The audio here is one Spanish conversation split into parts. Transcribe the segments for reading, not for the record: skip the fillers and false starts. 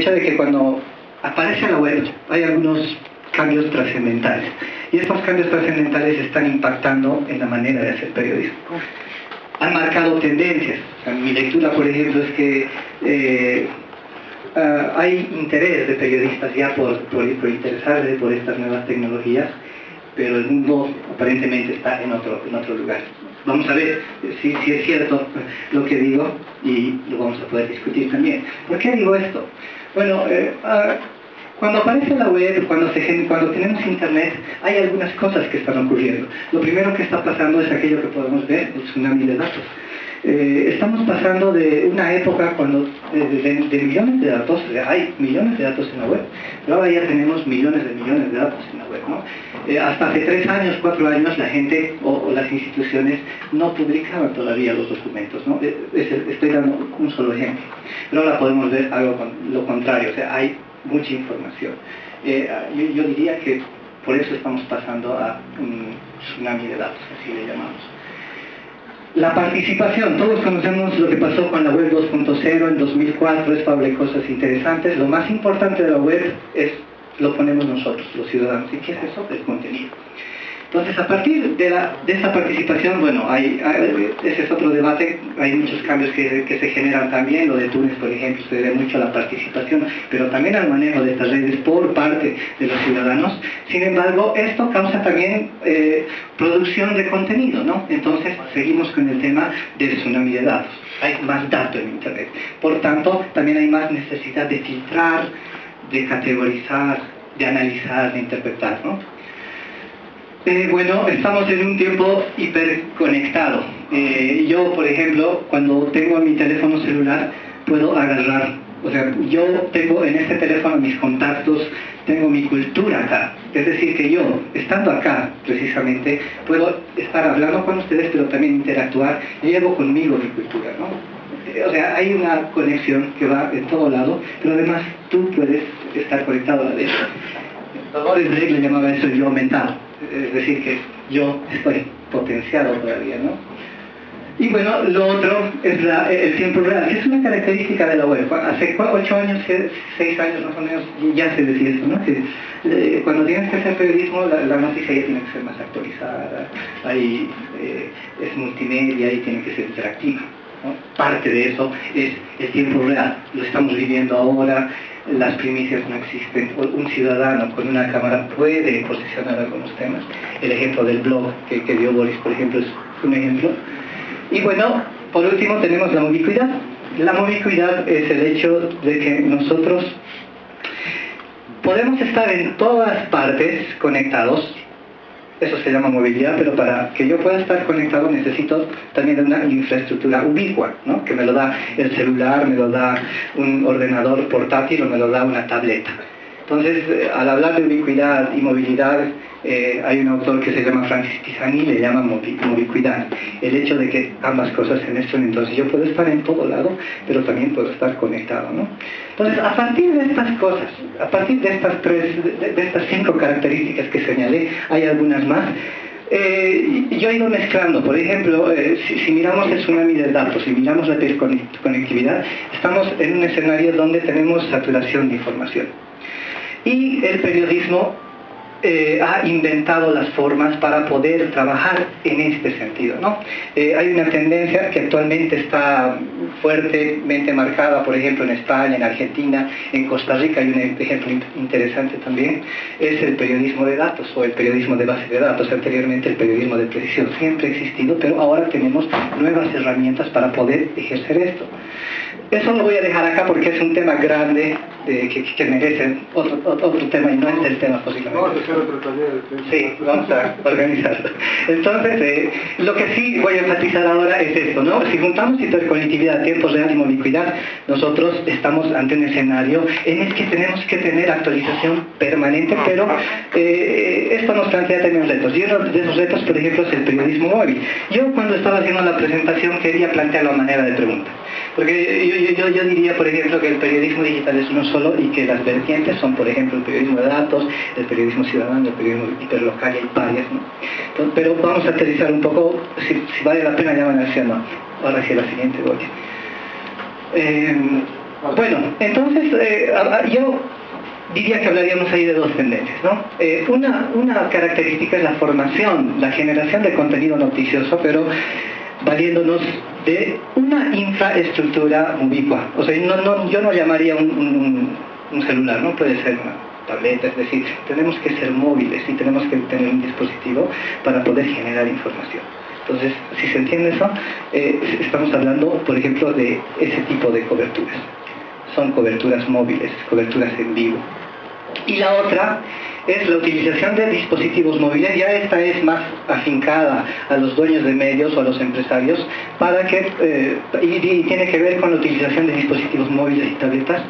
hecho de que cuando aparece la web hay algunos cambios trascendentales. Y estos cambios trascendentales están impactando en la manera de hacer periodismo. Han marcado tendencias. O sea, mi lectura, por ejemplo, es que hay interés de periodistas ya por interesarse por estas nuevas tecnologías, pero el mundo aparentemente está en otro lugar. Vamos a ver si es cierto lo que digo y lo vamos a poder discutir también. ¿Por qué digo esto? Bueno, cuando aparece la web, cuando tenemos internet, hay algunas cosas que están ocurriendo. Lo primero que está pasando es aquello que podemos ver, el tsunami de datos. Estamos pasando de una época cuando de millones de datos, hay millones de datos en la web, pero ahora ya tenemos millones de datos en la web, ¿no? Hasta hace 3 años, 4 años, la gente o las instituciones no publicaban todavía los documentos, ¿no? Estoy dando un solo ejemplo, pero ahora podemos ver algo lo contrario, o sea, hay mucha información. Yo diría que por eso estamos pasando a un tsunami de datos, así le llamamos. La participación, todos conocemos lo que pasó con la web 2.0 en 2004, es Pablo, cosas interesantes. Lo más importante de la web lo ponemos nosotros, los ciudadanos. ¿Y qué es eso? El contenido. Entonces, a partir de esa participación, bueno, ese es otro debate, hay muchos cambios que se generan también. Lo de Túnez, por ejemplo, se debe mucho a la participación, pero también al manejo de estas redes por parte de los ciudadanos. Sin embargo, esto causa también producción de contenido, ¿no? Entonces, seguimos con el tema del tsunami de datos. Hay más datos en Internet. Por tanto, también hay más necesidad de filtrar, de categorizar, de analizar, de interpretar, ¿no? Bueno, estamos en un tiempo hiperconectado. Yo, por ejemplo, cuando tengo mi teléfono celular, puedo agarrar, o sea, yo tengo en este teléfono mis contactos, tengo mi cultura acá. Es decir, que yo, estando acá, precisamente, puedo estar hablando con ustedes, pero también interactuar, llevo conmigo mi cultura, ¿no? O sea, hay una conexión que va en todo lado, pero además tú puedes estar conectado a la vez. Dolores Blake le llamaba eso el yo mental, es decir, que yo estoy potenciado todavía, ¿no? Y bueno, lo otro es el tiempo real, que es una característica de la web. Hace 8 años, 6 años más o menos, ya se decía esto, ¿no? Que cuando tienes que hacer periodismo, la noticia ya tiene que ser más actualizada, ahí es multimedia y tiene que ser interactiva, ¿no? Parte de eso es el tiempo real, lo estamos viviendo ahora. Las primicias no existen. Un ciudadano con una cámara puede posicionar algunos temas. El ejemplo del blog que dio Boris, por ejemplo, es un ejemplo. Y bueno, por último tenemos la movicuidad. La movicuidad es el hecho de que nosotros podemos estar en todas partes conectados. Eso se llama movilidad, pero para que yo pueda estar conectado necesito también de una infraestructura ubicua, ¿no? Que me lo da el celular, me lo da un ordenador portátil o me lo da una tableta. Entonces, al hablar de ubicuidad y movilidad, hay un autor que se llama Francis Pisani, le llama movicuidad. El hecho de que ambas cosas se mezclan, entonces yo puedo estar en todo lado, pero también puedo estar conectado, ¿no? Entonces, a partir de estas cosas, a partir de estas 5 características que señalé, hay algunas más. Yo he ido mezclando, por ejemplo, si miramos el tsunami de datos, si miramos la hiperconectividad, estamos en un escenario donde tenemos saturación de información. Y el periodismo ha inventado las formas para poder trabajar en este sentido, ¿no? Hay una tendencia que actualmente está fuertemente marcada, por ejemplo, en España, en Argentina, en Costa Rica. Hay un ejemplo interesante también, es el periodismo de datos o el periodismo de base de datos. Anteriormente el periodismo de precisión siempre ha existido, pero ahora tenemos nuevas herramientas para poder ejercer esto. Eso lo voy a dejar acá porque es un tema grande que merece otro tema y no es el tema posiblemente. Vamos a hacer otro taller. Sí, vamos a organizarlo. Entonces, lo que sí voy a enfatizar ahora es esto, ¿no? Si juntamos hiperconectividad, tiempo real y movicuidad, nosotros estamos ante un escenario en el que tenemos que tener actualización permanente, pero esto nos plantea también retos. Y uno de esos retos, por ejemplo, es el periodismo móvil. Yo cuando estaba haciendo la presentación quería plantearlo a manera de pregunta. Porque yo diría, por ejemplo, que el periodismo digital es uno solo y que las vertientes son, por ejemplo, el periodismo de datos, el periodismo ciudadano, el periodismo hiperlocal, y hay varias, ¿no? Entonces, pero vamos a aterrizar un poco, si vale la pena ya van hacia no. Ahora sí, la siguiente voy. Bueno, entonces yo diría que hablaríamos ahí de dos tendencias, ¿no? Una característica es la formación, la generación de contenido noticioso, pero valiéndonos de una infraestructura ubicua. O sea, yo no llamaría un celular, ¿no? Puede ser una tableta, es decir, tenemos que ser móviles y tenemos que tener un dispositivo para poder generar información. Entonces, si se entiende eso, estamos hablando, por ejemplo, de ese tipo de coberturas. Son coberturas móviles, coberturas en vivo. Y la otra es la utilización de dispositivos móviles. Ya esta es más afincada a los dueños de medios o a los empresarios para que, y tiene que ver con la utilización de dispositivos móviles y tabletas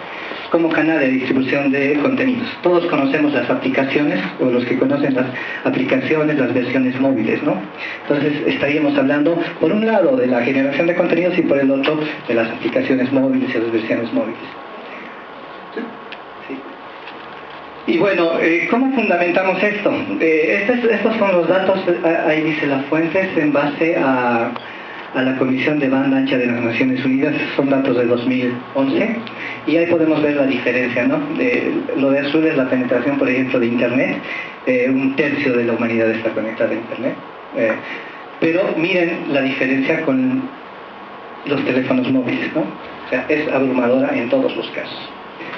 como canal de distribución de contenidos. Todos conocemos las aplicaciones, o los que conocen las aplicaciones, las versiones móviles, ¿no? Entonces estaríamos hablando, por un lado, de la generación de contenidos y por el otro, de las aplicaciones móviles y las versiones móviles. Y bueno, ¿cómo fundamentamos esto? Estos son los datos, ahí dice las fuentes, en base a la Comisión de Banda Ancha de las Naciones Unidas. Son datos de 2011 y ahí podemos ver la diferencia, ¿no? Lo de azul es la penetración, por ejemplo, de Internet. Un tercio de la humanidad está conectada a Internet. Pero miren la diferencia con los teléfonos móviles, ¿no? O sea, es abrumadora en todos los casos.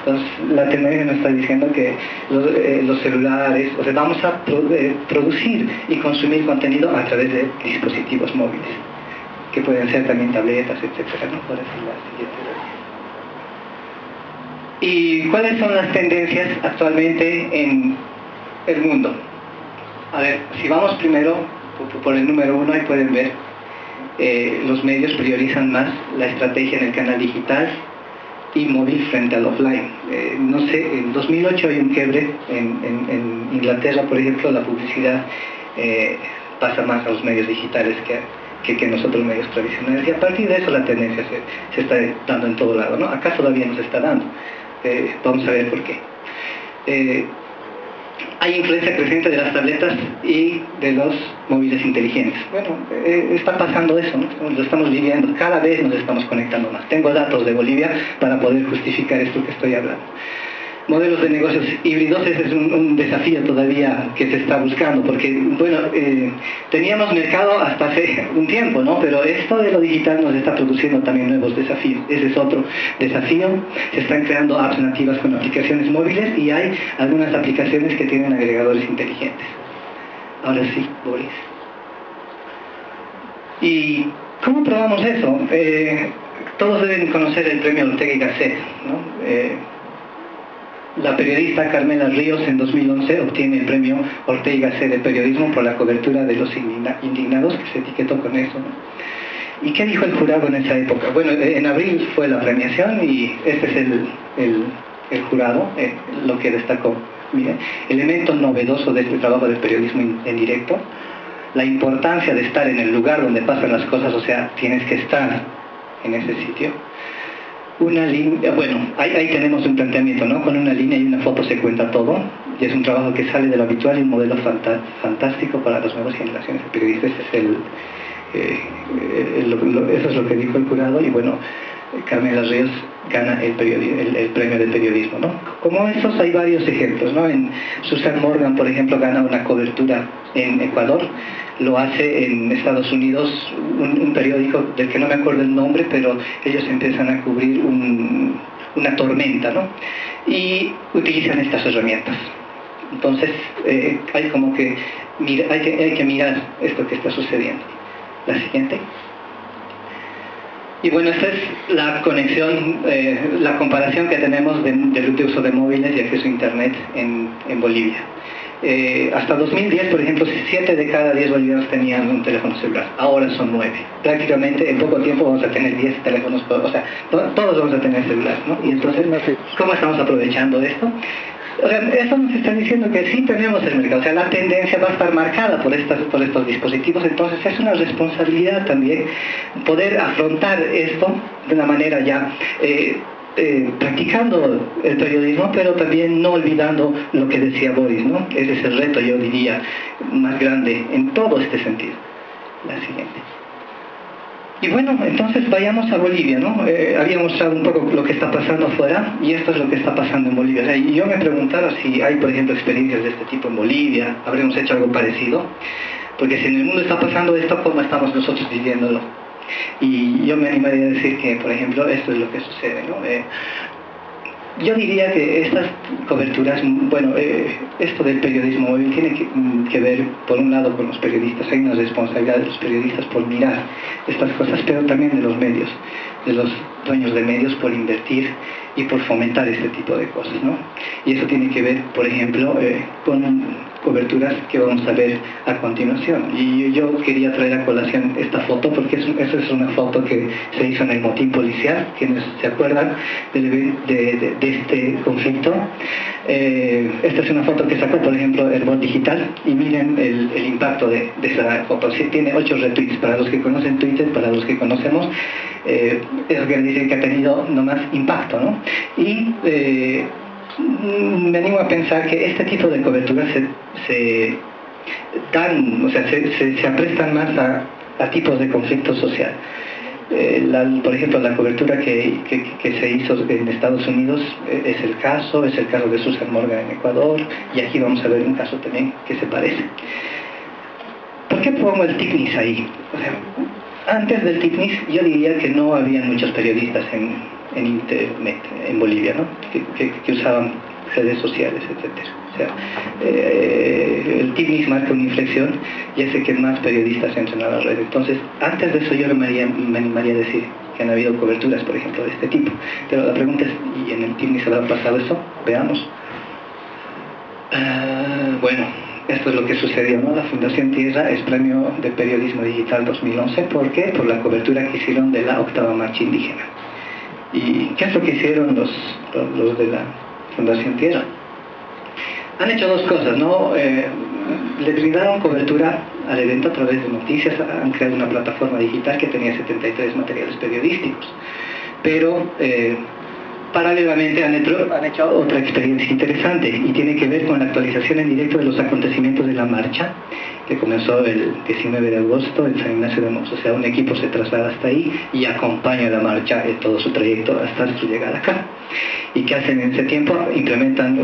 Entonces, la tendencia nos está diciendo que los celulares, o sea, vamos a producir y consumir contenido a través de dispositivos móviles, que pueden ser también tabletas, etcétera, ¿no? Por decir la siguiente. ¿Y cuáles son las tendencias actualmente en el mundo? A ver, si vamos primero por el número 1, ahí pueden ver, los medios priorizan más la estrategia en el canal digital y móvil frente al offline. No sé, en 2008 hay un quiebre en Inglaterra, por ejemplo, la publicidad pasa más a los medios digitales que nosotros los medios tradicionales, y a partir de eso la tendencia se está dando en todo lado, ¿no? Acá todavía no se está dando. Vamos a ver por qué. Hay influencia creciente de las tabletas y de los móviles inteligentes. Bueno, está pasando eso, ¿no? Lo estamos viviendo, cada vez nos estamos conectando más. Tengo datos de Bolivia para poder justificar esto que estoy hablando. Modelos de negocios híbridos, ese es un desafío todavía que se está buscando, porque, bueno, teníamos mercado hasta hace un tiempo, ¿no? Pero esto de lo digital nos está produciendo también nuevos desafíos. Ese es otro desafío. Se están creando apps nativas con aplicaciones móviles y hay algunas aplicaciones que tienen agregadores inteligentes. Ahora sí, Boris. ¿Y cómo probamos eso? Todos deben conocer el premio Ortega y Gasset, ¿no? La periodista Carmela Ríos en 2011 obtiene el premio Ortega y Gasset de periodismo por la cobertura de los indignados, que se etiquetó con eso, ¿no? ¿Y qué dijo el jurado en esa época? Bueno, en abril fue la premiación y este es el jurado, lo que destacó. Miren, elemento novedoso de este trabajo de periodismo en directo, la importancia de estar en el lugar donde pasan las cosas, o sea, tienes que estar en ese sitio. Una línea, bueno, ahí tenemos un planteamiento, ¿no? Con una línea y una foto se cuenta todo, y es un trabajo que sale de lo habitual y un modelo fantástico para las nuevas generaciones de periodistas. Eso es lo que dijo el jurado, y bueno, Carmela Ríos gana el premio de periodismo, ¿no? Como esos hay varios ejemplos, ¿no? Susan Morgan, por ejemplo, gana una cobertura en Ecuador, lo hace en Estados Unidos un periódico del que no me acuerdo el nombre, pero ellos empiezan a cubrir una tormenta, ¿no? Y utilizan estas herramientas. Entonces hay como que hay que mirar esto que está sucediendo. La siguiente. Y bueno, esta es la conexión, la comparación que tenemos del uso de móviles y acceso a Internet en Bolivia. Hasta 2010, por ejemplo, 7 de cada 10 bolivianos tenían un teléfono celular. Ahora son 9. Prácticamente en poco tiempo vamos a tener 10 teléfonos, o sea, todos vamos a tener celular, ¿no? Y entonces, ¿cómo estamos aprovechando esto? O sea, eso nos está diciendo que sí tenemos el mercado, o sea, la tendencia va a estar marcada por estos dispositivos. Entonces es una responsabilidad también poder afrontar esto de una manera ya practicando el periodismo, pero también no olvidando lo que decía Boris, ¿no? Ese es el reto, yo diría, más grande en todo este sentido. La siguiente. Y bueno, entonces vayamos a Bolivia, ¿no? Había mostrado un poco lo que está pasando afuera y esto es lo que está pasando en Bolivia. O sea, y yo me preguntaba si hay, por ejemplo, experiencias de este tipo en Bolivia, habremos hecho algo parecido, porque si en el mundo está pasando esto, ¿cómo estamos nosotros viviéndolo? Y yo me animaría a decir que, por ejemplo, esto es lo que sucede, ¿no? Yo diría que estas coberturas, bueno, esto del periodismo móvil tiene que ver, por un lado, con los periodistas. Hay una responsabilidad de los periodistas por mirar estas cosas, pero también de los medios, de los dueños de medios por invertir y por fomentar este tipo de cosas, ¿no? Y eso tiene que ver, por ejemplo, con coberturas que vamos a ver a continuación. Y yo quería traer a colación esta foto porque esa es una foto que se hizo en el motín policial, quienes se acuerdan de este conflicto. Esta es una foto que sacó, por ejemplo, Herbol Digital, y miren el impacto de esa foto. Sí, tiene 8 retweets. Para los que conocen Twitter, para los que conocemos, eso quiere decir que ha tenido nomás impacto, ¿no? Y me animo a pensar que este tipo de coberturas se aprestan más a tipos de conflicto social. Por ejemplo, la cobertura que se hizo en Estados Unidos es el caso de Susan Morgan en Ecuador, y aquí vamos a ver un caso también que se parece. ¿Por qué pongo el TICNIS ahí? O sea, antes del TICNIS yo diría que no había muchos periodistas en Internet en Bolivia, ¿no? que usaban redes sociales, etc. O sea, el TICNIS marca una inflexión y hace que más periodistas entren a la red. Entonces, antes de eso yo me animaría a decir que han habido coberturas, por ejemplo, de este tipo. Pero la pregunta es, ¿y en el TICNIS habrá pasado eso? Veamos. Bueno, esto es lo que sucedió, ¿no? La Fundación Tierra es Premio de Periodismo Digital 2011. ¿Por qué? Por la cobertura que hicieron de la 8ª Marcha Indígena. ¿Y qué es lo que hicieron los de la Fundación Tierra? Han hecho dos cosas, ¿no? Le brindaron cobertura al evento a través de noticias, han creado una plataforma digital que tenía 73 materiales periodísticos. Pero paralelamente han hecho otra experiencia interesante y tiene que ver con la actualización en directo de los acontecimientos de la marcha que comenzó el 19 de agosto en San Ignacio de Mox. O sea, un equipo se traslada hasta ahí y acompaña la marcha en todo su trayecto hasta su llegada acá. ¿Y qué hacen en ese tiempo? Implementan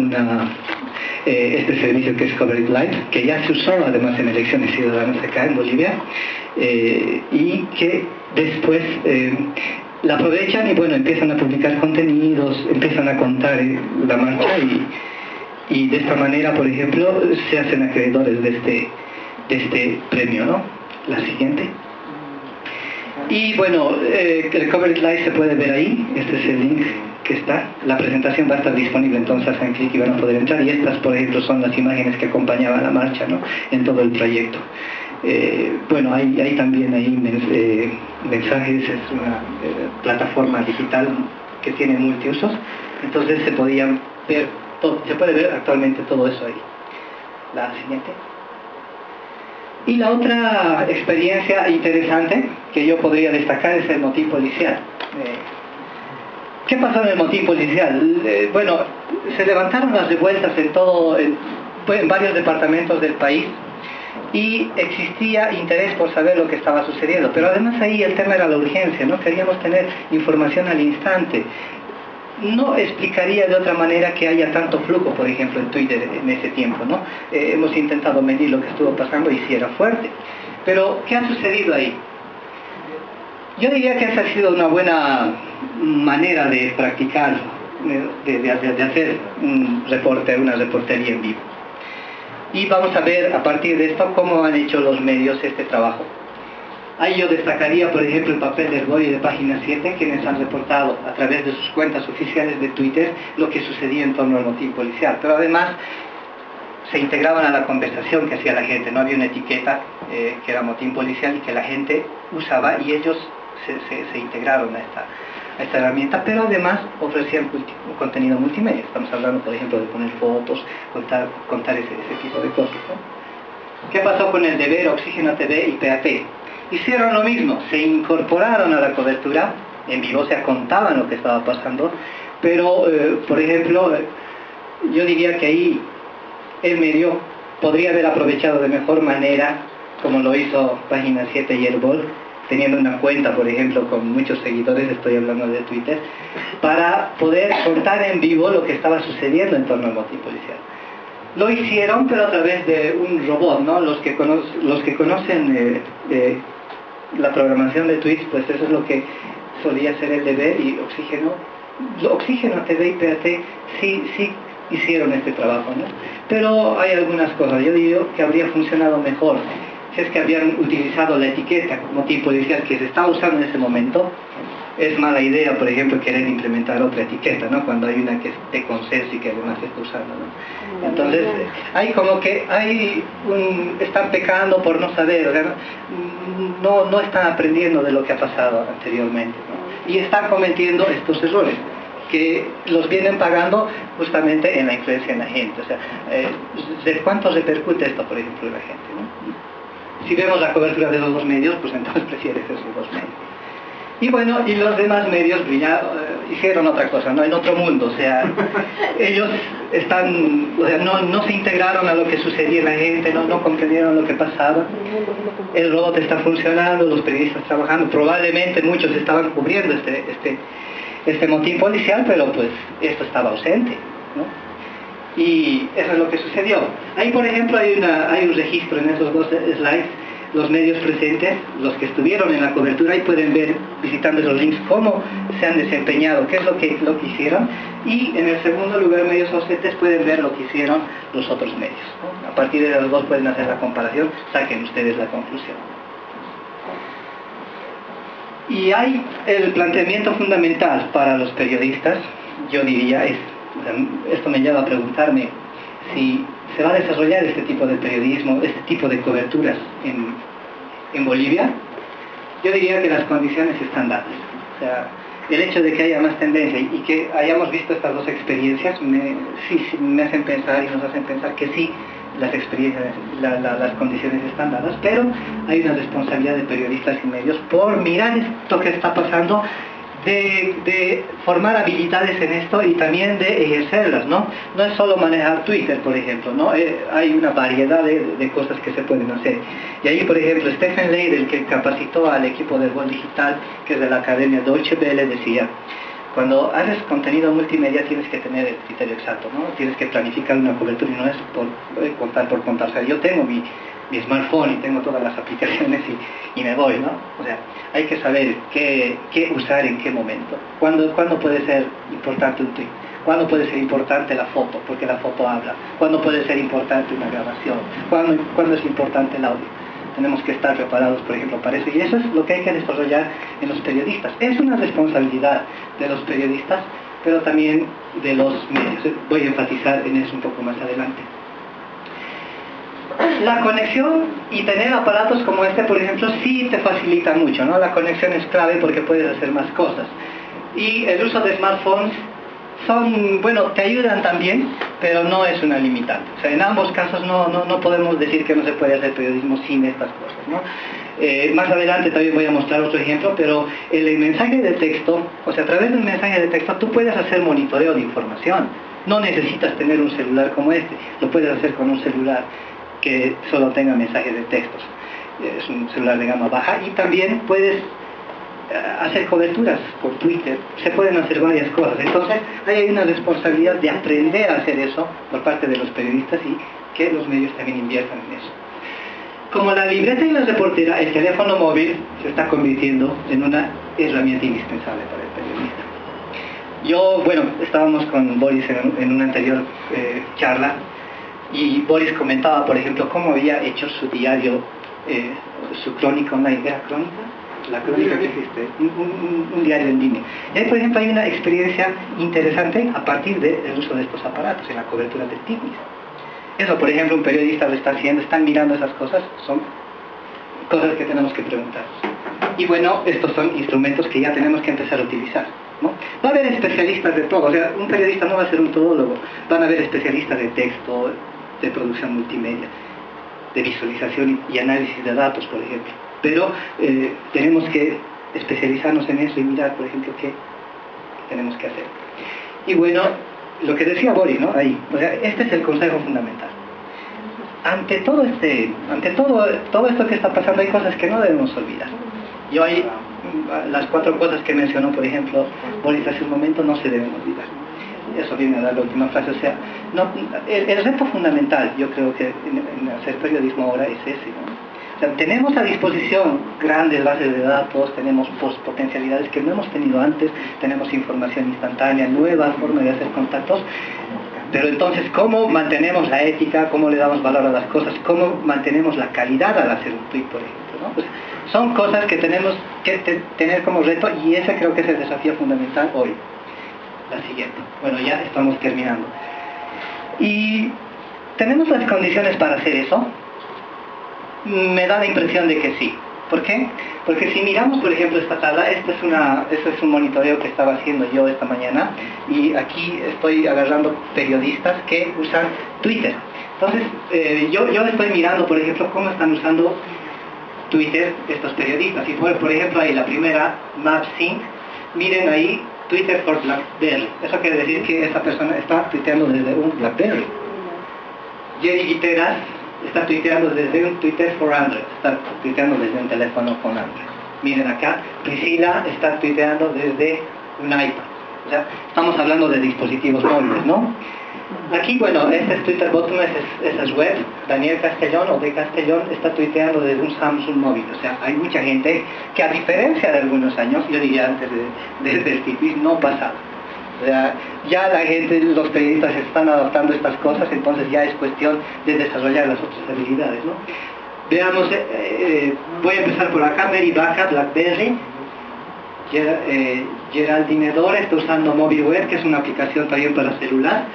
este servicio que es Cover It Live, que ya se usó además en elecciones ciudadanas acá en Bolivia, y que después la aprovechan y bueno, empiezan a publicar contenidos, empiezan a contar la marcha y de esta manera, por ejemplo, se hacen acreedores de este premio, ¿no? La siguiente. Y bueno, el Cover It Live se puede ver ahí, este es el link que está. La presentación va a estar disponible, entonces hacen clic y van a poder entrar, y estas, por ejemplo, son las imágenes que acompañaban la marcha, ¿no? En todo el trayecto. Bueno, hay también mensajes, es una plataforma digital que tiene multiusos, entonces se podían ver todo, se puede ver actualmente todo eso ahí. La siguiente. Y la otra experiencia interesante que yo podría destacar es el motín policial. ¿Qué pasó en el motín policial? Bueno, se levantaron las revueltas en varios departamentos del país y existía interés por saber lo que estaba sucediendo, pero además ahí el tema era la urgencia, ¿no? Queríamos tener información al instante. No explicaría de otra manera que haya tanto flujo, por ejemplo, en Twitter en ese tiempo, ¿no? Hemos intentado medir lo que estuvo pasando y sí era fuerte. Pero, ¿qué ha sucedido ahí? Yo diría que esa ha sido una buena manera de practicar, de hacer una reportería en vivo. Y vamos a ver a partir de esto cómo han hecho los medios este trabajo. Ahí yo destacaría, por ejemplo, el papel del BOI de Página 7, quienes han reportado a través de sus cuentas oficiales de Twitter lo que sucedía en torno al motín policial. Pero además se integraban a la conversación que hacía la gente, no había una etiqueta que era motín policial y que la gente usaba, y ellos se integraron a esta herramienta, pero además ofrecían un contenido multimedia. Estamos hablando, por ejemplo, de poner fotos, contar ese tipo de cosas, ¿no? ¿Qué pasó con El Deber, Oxígeno TV y PAT? Hicieron lo mismo, se incorporaron a la cobertura en vivo, o sea, contaban lo que estaba pasando, pero, por ejemplo, yo diría que ahí el medio podría haber aprovechado de mejor manera, como lo hizo Página 7 y Herbol, teniendo una cuenta, por ejemplo, con muchos seguidores, estoy hablando de Twitter, para poder contar en vivo lo que estaba sucediendo en torno al motín policial. Lo hicieron, pero a través de un robot, ¿no? Los que conocen la programación de Twitch, pues eso es lo que solía ser el deber, y Oxígeno TV y PAT sí hicieron este trabajo, ¿no? Pero hay algunas cosas, yo digo que habría funcionado mejor si es que habían utilizado la etiqueta motín policial que se estaba usando en ese momento. Es mala idea, por ejemplo, querer implementar otra etiqueta, ¿no? Cuando hay una que esté consenso y que además se está usando, ¿no? Entonces, hay como que están pecando por no saber, o sea, no están aprendiendo de lo que ha pasado anteriormente, ¿no? Y están cometiendo estos errores que los vienen pagando justamente en la influencia en la gente. O sea, ¿de cuánto repercute esto, por ejemplo, en la gente, ¿no? Si vemos la cobertura de los dos medios, pues entonces prefieres esos dos medios. Y bueno, y los demás medios hicieron otra cosa, ¿no? En otro mundo, o sea, ellos no se integraron a lo que sucedía en la gente, no comprendieron lo que pasaba. El robot está funcionando, los periodistas trabajando, probablemente muchos estaban cubriendo este motín policial, pero pues esto estaba ausente, ¿no? Y eso es lo que sucedió. Ahí, por ejemplo, hay un registro en esos dos slides, los medios presentes, los que estuvieron en la cobertura, y pueden ver, visitando esos links, cómo se han desempeñado, qué es lo que hicieron, y en el segundo lugar, medios ausentes, pueden ver lo que hicieron los otros medios, ¿no? A partir de los dos pueden hacer la comparación, saquen ustedes la conclusión. Y hay el planteamiento fundamental para los periodistas, yo diría, esto me lleva a preguntarme si se va a desarrollar este tipo de periodismo, este tipo de coberturas en Bolivia. Yo diría que las condiciones están dadas. O sea, el hecho de que haya más tendencia y que hayamos visto estas dos experiencias me hacen pensar, y nos hacen pensar que sí, las experiencias, las condiciones están dadas, pero hay una responsabilidad de periodistas y medios por mirar esto que está pasando, de formar habilidades en esto y también de ejercerlas, ¿no? No es solo manejar Twitter, por ejemplo, ¿no? Hay una variedad de cosas que se pueden hacer. Y ahí, por ejemplo, Stephen Leydel, que capacitó al equipo de Gol Digital, que es de la Academia Deutsche Welle, decía: cuando haces contenido multimedia tienes que tener el criterio exacto, ¿no? Tienes que planificar una cobertura y no es por contar por contar. O sea, yo tengo mi smartphone y tengo todas las aplicaciones y me voy, ¿no? O sea, hay que saber qué usar en qué momento. ¿Cuándo puede ser importante un tweet? ¿Cuándo puede ser importante la foto? Porque la foto habla. ¿Cuándo puede ser importante una grabación? ¿Cuándo es importante el audio? Tenemos que estar preparados, por ejemplo, para eso. Y eso es lo que hay que desarrollar en los periodistas. Es una responsabilidad de los periodistas, pero también de los medios. Voy a enfatizar en eso un poco más adelante. La conexión y tener aparatos como este, por ejemplo, sí te facilita mucho, ¿no? La conexión es clave porque puedes hacer más cosas. Y el uso de smartphones te ayudan también, pero no es una limitante. O sea, en ambos casos no podemos decir que no se puede hacer periodismo sin estas cosas, ¿no? Más adelante también voy a mostrar otro ejemplo, pero el mensaje de texto, o sea, a través de un mensaje de texto tú puedes hacer monitoreo de información. No necesitas tener un celular como este, lo puedes hacer con un celular que solo tenga mensajes de textos. Es un celular de gama baja, y también puedes hacer coberturas por Twitter, se pueden hacer varias cosas. Entonces hay una responsabilidad de aprender a hacer eso por parte de los periodistas, y que los medios también inviertan en eso. Como la libreta y la reportera, el teléfono móvil se está convirtiendo en una herramienta indispensable para el periodista. Estábamos con Boris en una anterior charla, y Boris comentaba, por ejemplo, cómo había hecho su diario, su crónica online. ¿Era crónica? La crónica que existe, un diario en línea. Y ahí, por ejemplo, hay una experiencia interesante a partir del uso de estos aparatos en la cobertura del TICMIS. Eso, por ejemplo, un periodista lo está haciendo, están mirando esas cosas, son cosas que tenemos que preguntar. Y bueno, estos son instrumentos que ya tenemos que empezar a utilizar, ¿no? Va a haber especialistas de todo, o sea, un periodista no va a ser un todólogo, van a haber especialistas de texto, de producción multimedia, de visualización y análisis de datos, por ejemplo. Pero tenemos que especializarnos en eso y mirar, por ejemplo, qué tenemos que hacer. Y bueno, lo que decía Boris, ¿no? Ahí, o sea, este es el consejo fundamental. Ante todo esto que está pasando, hay cosas que no debemos olvidar. Y hoy las 4 cosas que mencionó, por ejemplo, Boris hace un momento, no se deben olvidar. Eso viene a dar la última frase. O sea, el reto fundamental, yo creo que en hacer periodismo ahora es ese, ¿no? O sea, tenemos a disposición grandes bases de datos, tenemos potencialidades que no hemos tenido antes, tenemos información instantánea, nuevas formas de hacer contactos, pero entonces, ¿cómo mantenemos la ética? ¿Cómo le damos valor a las cosas? ¿Cómo mantenemos la calidad al hacer un tweet, por ejemplo, ¿no? Pues son cosas que tenemos que tener como reto, y ese creo que es el desafío fundamental hoy. La siguiente. Bueno, ya estamos terminando. ¿Y tenemos las condiciones para hacer eso? Me da la impresión de que sí. ¿Por qué? Porque si miramos, por ejemplo, esta tabla, esto es un monitoreo que estaba haciendo yo esta mañana, y aquí estoy agarrando periodistas que usan Twitter. Entonces, yo estoy mirando, por ejemplo, cómo están usando Twitter estos periodistas. Y por ejemplo, ahí la primera, MapSync, miren ahí, Twitter for BlackBerry. Eso quiere decir que esa persona está tuiteando desde un BlackBerry. Jerry Guiteras está tuiteando desde un Twitter for Android. Está tuiteando desde un teléfono con Android. Miren acá, Priscila está tuiteando desde un iPad. O sea, estamos hablando de dispositivos móviles, ¿no? Aquí, bueno, este es Twitter.com, esa es web. Daniel Castellón, o de Castellón, está tuiteando desde un Samsung móvil. O sea, hay mucha gente que, a diferencia de algunos años, yo diría antes del TikTok, no pasaba. O sea, ya la gente, los periodistas están adaptando estas cosas, entonces ya es cuestión de desarrollar las otras habilidades, ¿no? Veamos, voy a empezar por acá. Mary Baca, BlackBerry. Geraldine Dore está usando MobiWeb, que es una aplicación también para celular.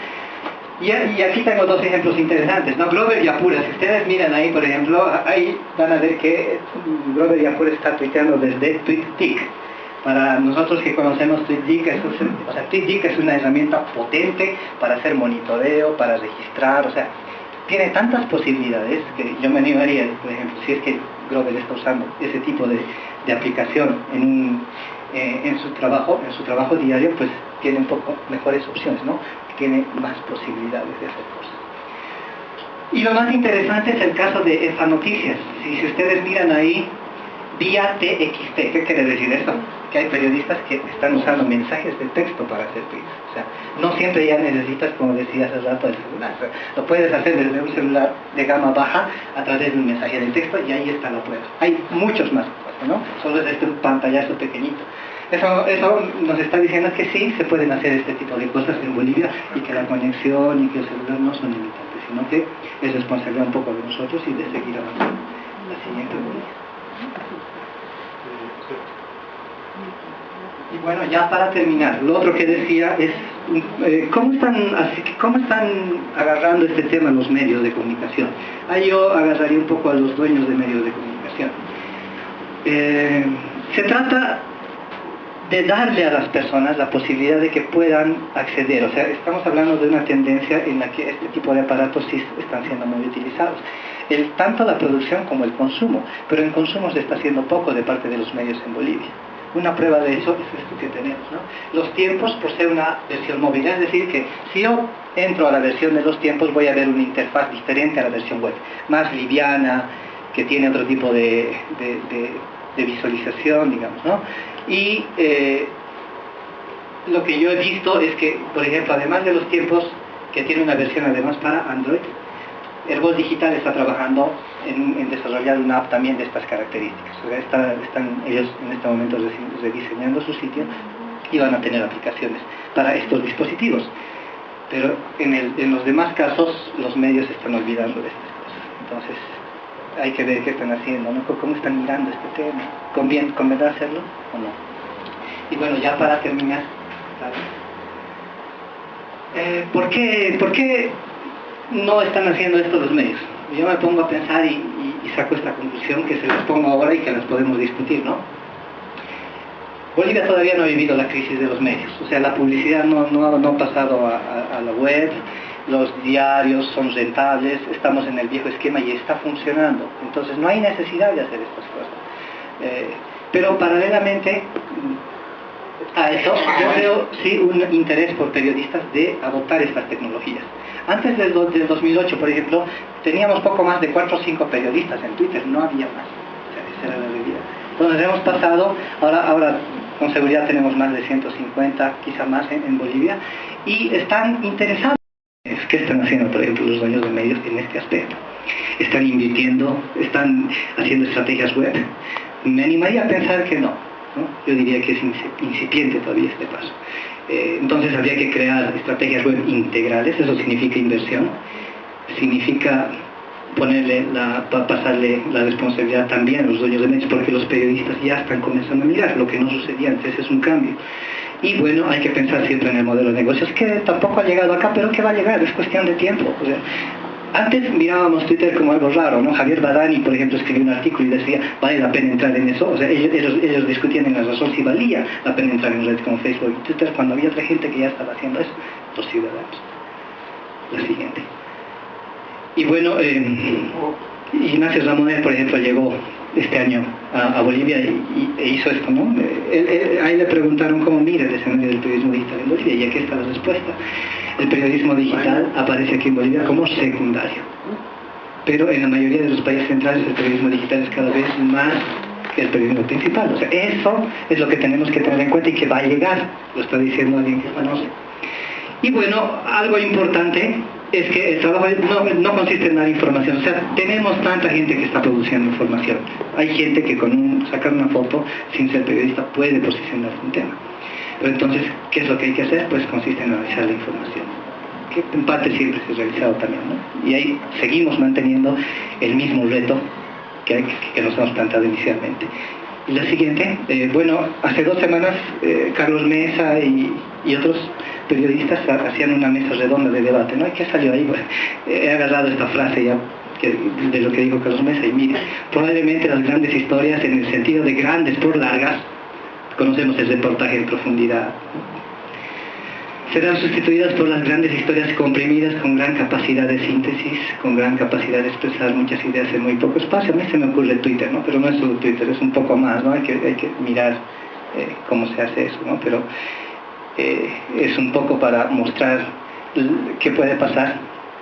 Y aquí tengo 2 ejemplos interesantes, ¿no? Grover Yapura, si ustedes miran ahí, por ejemplo, ahí van a ver que Grover Yapura está tuiteando desde TweetDeck. Para nosotros que conocemos TweetDeck, TweetDeck es una herramienta potente para hacer monitoreo, para registrar, o sea, tiene tantas posibilidades que yo me animaría, por ejemplo, si es que Grover está usando ese tipo de aplicación en su trabajo diario, pues tiene un poco mejores opciones, ¿no? Tiene más posibilidades de hacer cosas. Y lo más interesante es el caso de EFA Noticias. Si ustedes miran ahí, vía TXT, ¿qué quiere decir esto? Que hay periodistas que están usando mensajes de texto para hacer tweets. O sea, no siempre ya necesitas, como decía hace rato, el celular. O sea, lo puedes hacer desde un celular de gama baja a través de un mensaje de texto, y ahí está la prueba. Hay muchos más cosas, ¿no? Solo es este pantallazo pequeñito. Eso nos está diciendo que sí se pueden hacer este tipo de cosas en Bolivia, y que la conexión y que el celular no son limitantes, sino que es responsabilidad un poco de nosotros y de seguir avanzando. La siguiente Bolivia. Y bueno, ya para terminar, lo otro que decía es ¿cómo están agarrando este tema los medios de comunicación? Ahí yo agarraría un poco a los dueños de medios de comunicación. Se trata de darle a las personas la posibilidad de que puedan acceder. O sea, estamos hablando de una tendencia en la que este tipo de aparatos sí están siendo muy utilizados. Tanto la producción como el consumo, pero en consumo se está haciendo poco de parte de los medios en Bolivia. Una prueba de eso es esto que tenemos, ¿no? Los tiempos, por ser una versión móvil, es decir, que si yo entro a la versión de los tiempos, voy a ver una interfaz diferente a la versión web, más liviana, que tiene otro tipo de visualización, digamos, ¿no? Y lo que yo he visto es que, por ejemplo, además de los tiempos, que tiene una versión además para Android, Herbol Digital está trabajando en desarrollar una app también de estas características. O sea, están ellos en este momento rediseñando su sitio, y van a tener aplicaciones para estos dispositivos. Pero en los demás casos, los medios se están olvidando de estas cosas. Entonces, hay que ver qué están haciendo, ¿no? ¿Cómo están mirando este tema? ¿Convendrá hacerlo o no? Y bueno, ya para terminar, ¿sabes? ¿Por qué no están haciendo esto los medios? Yo me pongo a pensar y saco esta conclusión que se las pongo ahora y que las podemos discutir, ¿no? Bolivia todavía no ha vivido la crisis de los medios. O sea, la publicidad no ha pasado a la web. Los diarios son rentables, estamos en el viejo esquema y está funcionando. Entonces no hay necesidad de hacer estas cosas. Pero paralelamente a eso, yo veo sí un interés por periodistas de adoptar estas tecnologías. Antes del 2008, por ejemplo, teníamos poco más de 4 o 5 periodistas en Twitter, no había más. O sea, esa era la realidad. Entonces hemos pasado, ahora con seguridad tenemos más de 150, quizá más en Bolivia, y están interesados. ¿Qué están haciendo, por ejemplo, los dueños de medios en este aspecto? Están invirtiendo, están haciendo estrategias web. Me animaría a pensar que no, ¿no? Yo diría que es incipiente todavía este paso. Entonces habría que crear estrategias web integrales, eso significa inversión, significa pasarle la responsabilidad también a los dueños de medios, porque los periodistas ya están comenzando a mirar, lo que no sucedía antes, es un cambio. Y bueno, hay que pensar siempre en el modelo de negocios, que tampoco ha llegado acá, pero que va a llegar, es cuestión de tiempo. O sea, antes mirábamos Twitter como algo raro, ¿no? Javier Badani, por ejemplo, escribió un artículo y decía, vale la pena entrar en eso. O sea, ellos discutían en la razón si valía la pena entrar en redes como Facebook y Twitter, cuando había otra gente que ya estaba haciendo eso, los ciudadanos. La siguiente. Y bueno, Ignacio Ramonet, por ejemplo, llegó este año a Bolivia e hizo esto, ¿no? Ahí le preguntaron cómo mira el escenario del periodismo digital en Bolivia, y aquí está la respuesta. El periodismo digital aparece aquí en Bolivia como secundario, pero en la mayoría de los países centrales el periodismo digital es cada vez más que el periodismo principal. O sea, eso es lo que tenemos que tener en cuenta y que va a llegar, lo está diciendo alguien que conoce. Y bueno, algo importante es que el trabajo no consiste en dar información. O sea, tenemos tanta gente que está produciendo información. Hay gente que con sacar una foto sin ser periodista puede posicionar un tema. Pero entonces, ¿qué es lo que hay que hacer? Pues consiste en analizar la información, que en parte siempre se ha realizado también, ¿no? Y ahí seguimos manteniendo el mismo reto que nos hemos planteado inicialmente. Y la siguiente, bueno, hace 2 semanas Carlos Mesa y otros periodistas hacían una mesa redonda de debate, ¿no? ¿Y qué salió ahí? Pues, he agarrado esta frase ya de lo que dijo Carlos Mesa, y mire, probablemente las grandes historias, en el sentido de grandes por largas, conocemos el reportaje en profundidad, serán sustituidas por las grandes historias comprimidas con gran capacidad de síntesis, con gran capacidad de expresar muchas ideas en muy poco espacio. A mí se me ocurre Twitter, ¿no? Pero no es solo Twitter, es un poco más, ¿no? Hay que mirar cómo se hace eso, ¿no? Pero es un poco para mostrar qué puede pasar,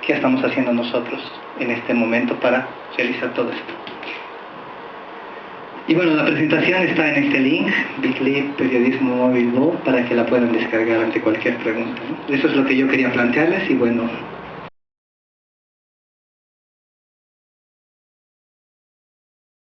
qué estamos haciendo nosotros en este momento para realizar todo esto. Y bueno, la presentación está en este link, bit.ly Periodismo Móvil Go, para que la puedan descargar ante cualquier pregunta, ¿no? Eso es lo que yo quería plantearles, y bueno,